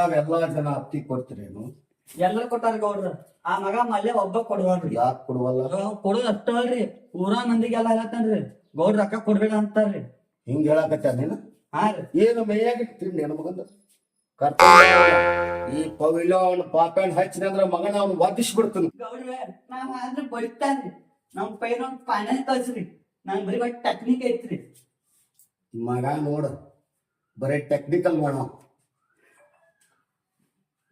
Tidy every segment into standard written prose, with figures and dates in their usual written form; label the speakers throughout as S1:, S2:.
S1: ಊರಾಗ ಎಲ್ಲಾ ಜನ ಹತ್ತಿ ಕೊಡ್ತೀರೇನು?
S2: ಎಲ್ಲರೂ ಕೊಟ್ಟಾರ ಗೌಡ್ರ. ಆ ಮಗ ಮಲ್ಯ ಒಬ್ಬ ಕೊಡುವಲ್ರಿ.
S1: ಯಾಕೆ ಕೊಡುವಲ್ಲ?
S2: ಕೊಡೋದ್ ಅಷ್ಟಲ್ರಿ, ಊರಾ ಮಂದಿಗೆಲ್ಲ ಹೇಳತ್ತನ್ರಿ ಗೌಡ್ರ ರೊಕ್ಕ ಕೊಡ್ಬೇಡ ಅಂತಾರ್ರಿ.
S1: ಹಿಂಗ ಹೇಳಕತ್ತ ನೀನು?
S2: ಹಾ ರೀ.
S1: ಏನು ಮೈಯಾಗಿಟ್ಟು ಹೆಣ್ಮಗಂದ ಈ ಪವಿಲ ಅವನು ಪಾಪ್ಯಾನ್ ಹಚ್ಚಿನಂದ್ರ ಮಗನ ಅವ್ನು ವಾದಿಸ್ಬಿಡ್ತಾನ.
S2: ಗೌಡ್ರ ನಾವ್ ಆದ್ರ ಬಡಿತಾನ್ರಿ. ನಮ್ ಪೈನ ಒಂದ್ ಫೈನಾನ್ಸ್ ಕಳ್ಸ್ರಿ. ನನ್ ಬರೀ ಬಟ್ ಟೆಕ್ನಿಕ್ ಐತ್ರಿ.
S1: ಮಗ ನೋಡ ಬರೀ ಟೆಕ್ನಿಕಲ್ ಮಾಡ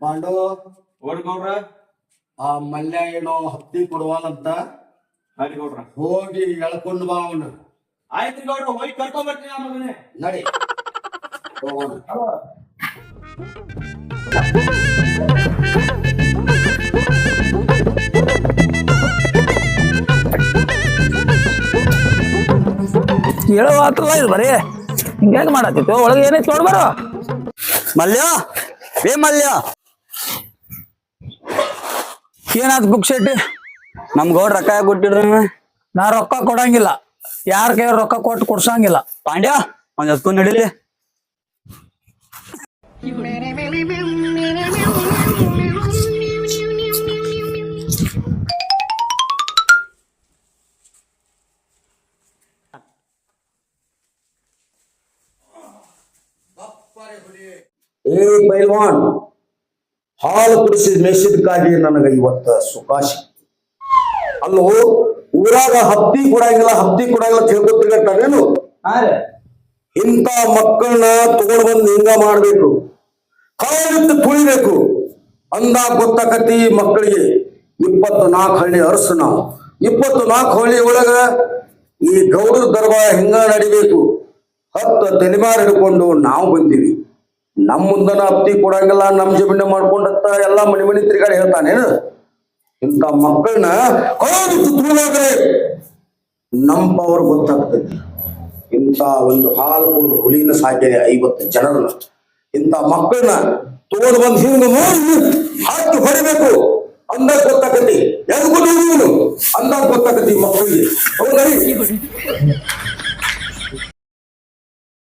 S1: ಪಾಂಡು
S3: ಗೌಡ್ರ.
S1: ಆ ಮಲ್ಯ ಏನೋ ಹತ್ತಿ ಕೊಡುವಲ್ಲಂತ
S3: ಗೌಡ್ರ
S1: ಹೋಗಿ ಎಳ್ಕೊಂಡು ಬಾ ಅವನು.
S3: ಆಯ್ತು ಗೌಡ್ರ, ಹೋಗಿ ಕರ್ಕೊಂಡ್ ಬರ್ತೀನಿ ಮಗನೇ.
S1: ನಡಿ ಹೋಗೋಣ.
S4: ಹೇಳುವಾತಲ್ಲ ಇದು ಬರೀ ಹಿಂಗ್ಯಾಗ ಮಾಡತ್ತಿತ್ತು. ಒಳಗೆ ಏನೈತಿ ನೋಡ್ಬಾರ. ಮಲ್ಯ ಮಲ್ಯ ಏನಾದ್ ಬುಕ್ ಶೆಟ್ಟಿ?
S5: ನಮ್ ಗೌಡ್ ರೊಕ್ಕ ಕೊಟ್ಟಿಡ್ರಿ.
S4: ನಾ ರೊಕ್ಕ ಕೊಡಂಗಿಲ್ಲ, ಯಾರ ಕೈ ರೊಕ್ಕ ಕೊಟ್ಟು ಕೊಡ್ಸಂಗಿಲ್ಲ.
S5: ಪಾಂಡ್ಯ ಒಂದ್ ಎತ್ಕೊಂಡ್ ನಡೀಲಿ.
S1: ಏ ಪೈಲ್ವಾನ್, ಹಾಲು ಕುಡಿಸಿದ ಮೇಸಿದಕ್ಕಾಗಿ ನನಗ ಇವತ್ತ ಸುಖಾಶಿ. ಅಲ್ಲೋ ಊರಾಗ ಹತ್ತಿ ಕೊಡಂಗಿಲ್ಲ ತಿಳ್ಕೊತಿರ್ಗಟ್ಟೇನು? ಇಂಥ ಮಕ್ಕಳನ್ನ ತಗೊಂಡ್ ಬಂದು ಹಿಂಗ ಮಾಡ್ಬೇಕು, ಕಾಲಿಟ್ಟು ತುಳಿಬೇಕು ಅಂದಾಗ ಗೊತ್ತಾಕತಿ ಮಕ್ಕಳಿಗೆ. 24 ಹಳ್ಳಿ ಅರಸು ನಾವು. 24 ಹಳ್ಳಿ ಒಳಗ ಈ ಗೌಡರ ದರ್ಬಾರ ಹಿಂಗ ನಡಿಬೇಕು. 10 ತಲೆಮಾರು ಹಿಡ್ಕೊಂಡು ನಾವು ಬಂದಿವಿ. ನಮ್ಮ ಮುಂದನ ಹತ್ತಿ ಕೊಡಂಗಿಲ್ಲ, ನಮ್ ಜಮೀನ ಮಾಡ್ಕೊಂಡತ್ತ ಎಲ್ಲಾ ಮನಿ ತಿರ್ಗಾಡಿ ಹೇಳ್ತಾನೇನು? ಇಂಥ ಮಕ್ಕಳನ್ನ ಕಾಲಿಟ್ಟು ತುಳಿದ್ರೆ ನಮ್ ಪವರ್ ಗೊತ್ತಾಗ್ತೈತಿ. ಇಂಥ ಒಂದು ಹಾಲು ಕುಡಿದು ಹುಲಿನ ಸಾಕಿದೆ 50 ಜನರನ್ನ. ಇಂಥ ಮಕ್ಕಳನ್ನ ತಗೊಂಡು ಬಂದು ಹಿಂಗ ನೋಡಿ ಹಾಕಿ ಹೊಡಿಬೇಕು ಅಂದಾಗ ಗೊತ್ತಾಕತಿ. ಎದ್ ಗೊತ್ತಿಲ್ಲ ಅಂದಾಗ ಗೊತ್ತಾಕತಿ ಮಕ್ಕಳಿಗೆ. ಹೌದಾ?